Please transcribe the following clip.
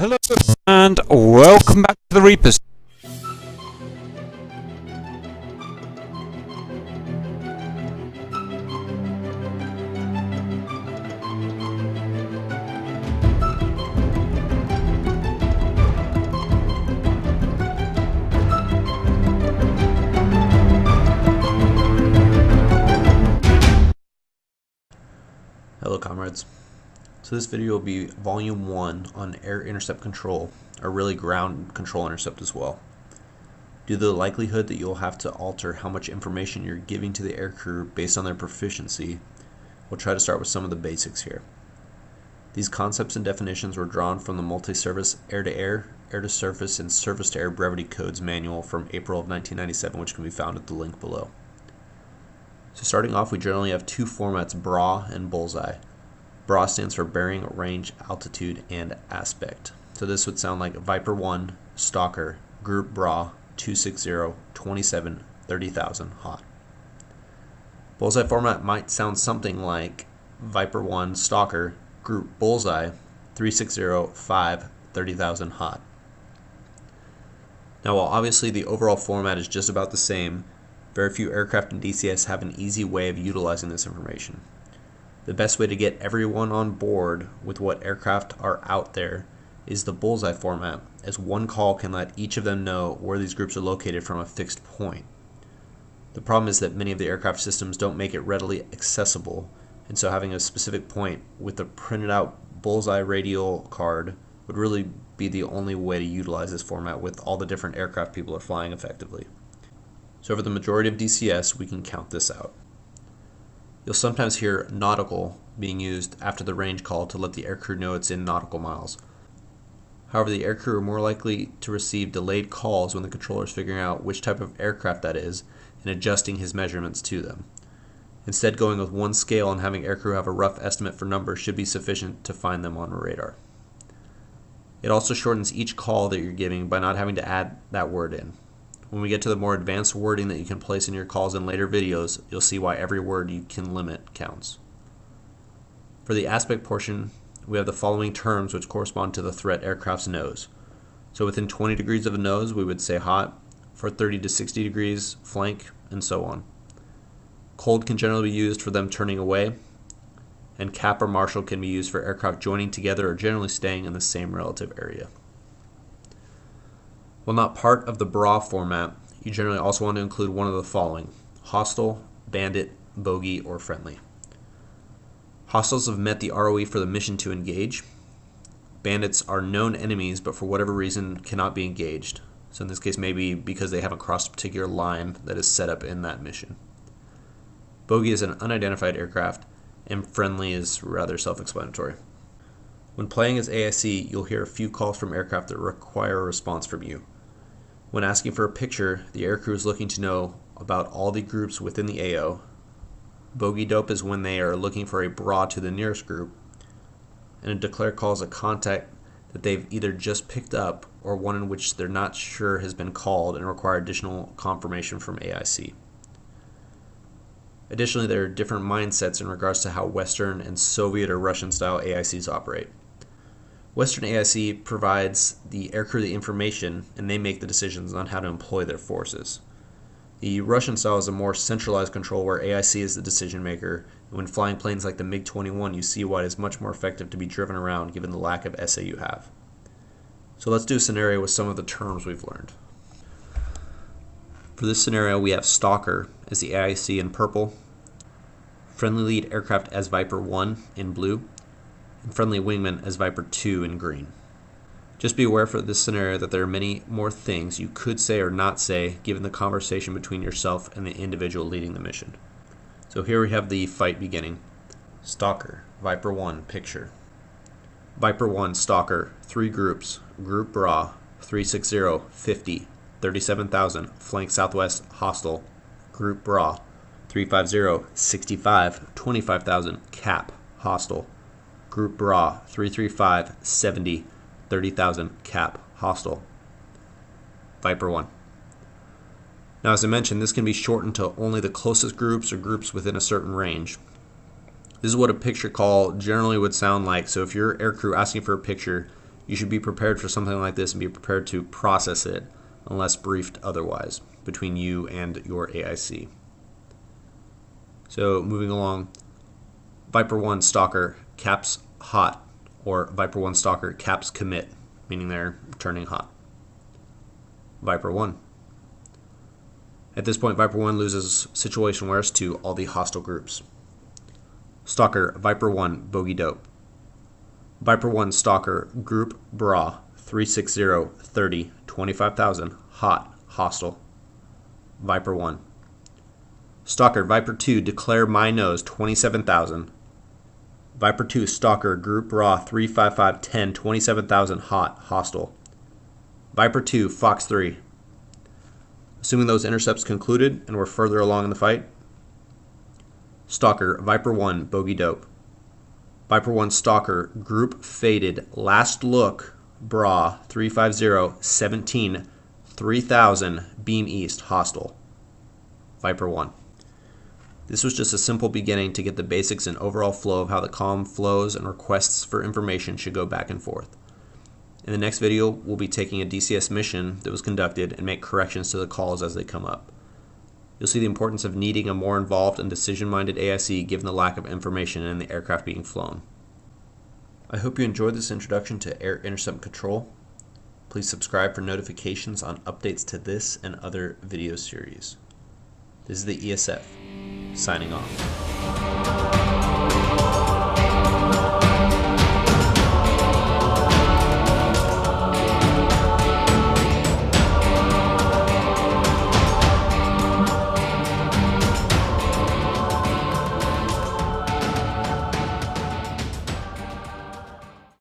Hello and welcome back to the Reapers. Hello comrades. So this video will be volume 1 on air intercept control, or really ground control intercept as well. Due to the likelihood that you'll have to alter how much information you're giving to the aircrew based on their proficiency, we'll try to start with some of the basics here. These concepts and definitions were drawn from the multi-service air-to-air, air-to-surface, and surface-to-air brevity codes manual from April of 1997, which can be found at the link below. So starting off, we generally have two formats, BRA and bullseye. BRA stands for bearing, range, altitude, and aspect. So this would sound like Viper 1, Stalker, Group BRA, 260, 27, 30,000 hot. Bullseye format might sound something like Viper 1, Stalker, Group Bullseye, 360, 5, 30,000 hot. Now while obviously the overall format is just about the same, very few aircraft in DCS have an easy way of utilizing this information. The best way to get everyone on board with what aircraft are out there is the bullseye format, as one call can let each of them know where these groups are located from a fixed point. The problem is that many of the aircraft systems don't make it readily accessible, and so having a specific point with a printed out bullseye radial card would really be the only way to utilize this format with all the different aircraft people are flying effectively. So over the majority of DCS, we can count this out. You'll sometimes hear nautical being used after the range call to let the aircrew know it's in nautical miles. However, the aircrew are more likely to receive delayed calls when the controller is figuring out which type of aircraft that is and adjusting his measurements to them. Instead, going with one scale and having aircrew have a rough estimate for numbers should be sufficient to find them on radar. It also shortens each call that you're giving by not having to add that word in. When we get to the more advanced wording that you can place in your calls in later videos, you'll see why every word you can limit counts. For the aspect portion, we have the following terms which correspond to the threat aircraft's nose. So within 20 degrees of a nose, we would say hot. For 30 to 60 degrees, flank, and so on. Cold can generally be used for them turning away, and cap or marshal can be used for aircraft joining together or generally staying in the same relative area. While not part of the BRA format, you generally also want to include one of the following: hostile, bandit, bogey, or friendly. Hostiles have met the ROE for the mission to engage. Bandits are known enemies but for whatever reason cannot be engaged. So in this case, maybe because they haven't crossed a particular line that is set up in that mission. Bogey is an unidentified aircraft, and friendly is rather self-explanatory. When playing as AIC, you'll hear a few calls from aircraft that require a response from you. When asking for a picture, the aircrew is looking to know about all the groups within the AO. Bogey dope is when they are looking for a BRA to the nearest group, and a declare call is a contact that they've either just picked up or one in which they're not sure has been called and require additional confirmation from AIC. Additionally, there are different mindsets in regards to how Western and Soviet or Russian style AICs operate. Western AIC provides the aircrew the information and they make the decisions on how to employ their forces. The Russian style is a more centralized control where AIC is the decision maker, and when flying planes like the MiG-21 you see why it is much more effective to be driven around given the lack of SA you have. So let's do a scenario with some of the terms we've learned. For this scenario we have Stalker as the AIC in purple, friendly lead aircraft as Viper 1 in blue, and friendly wingman as Viper 2 in green. Just be aware for this scenario that there are many more things you could say or not say given the conversation between yourself and the individual leading the mission. So here we have the fight beginning. Stalker, Viper 1, picture. Viper 1, Stalker, 3 groups, Group BRA, 360, 50, 37,000, flank southwest, hostile, Group BRA, 350, 65, 25,000, cap, hostile, Group BRA, 335, 70, 30,000, cap, hostile, Viper 1. Now as I mentioned, this can be shortened to only the closest groups or groups within a certain range. This is what a picture call generally would sound like, so if your aircrew asking for a picture, You should be prepared for something like this and be prepared to process it unless briefed otherwise between you and your AIC. So moving along, Viper 1 Stalker caps hot, or Viper 1 Stalker caps commit, meaning they're turning hot. Viper 1. At this point, Viper 1 loses situation awareness to all the hostile groups. Stalker Viper 1 Bogey Dope. Viper 1 Stalker Group Bra 360 30 25,000 hot hostile. Viper 1. Stalker Viper 2 Declare My Nose 27,000. Viper 2 Stalker Group Bra 355 10 27,000 hot hostile. Viper 2 Fox 3. Assuming those intercepts concluded and we're further along in the fight, Stalker Viper 1 Bogey Dope. Viper 1 Stalker Group Faded Last Look Bra 350 17 3000 Beam East hostile. Viper 1. This was just a simple beginning to get the basics and overall flow of how the comm flows and requests for information should go back and forth. In the next video, we'll be taking a DCS mission that was conducted and make corrections to the calls as they come up. You'll see the importance of needing a more involved and decision-minded AIC given the lack of information in the aircraft being flown. I hope you enjoyed this introduction to Air Intercept Control. Please subscribe for notifications on updates to this and other video series. This is the ESF, signing off.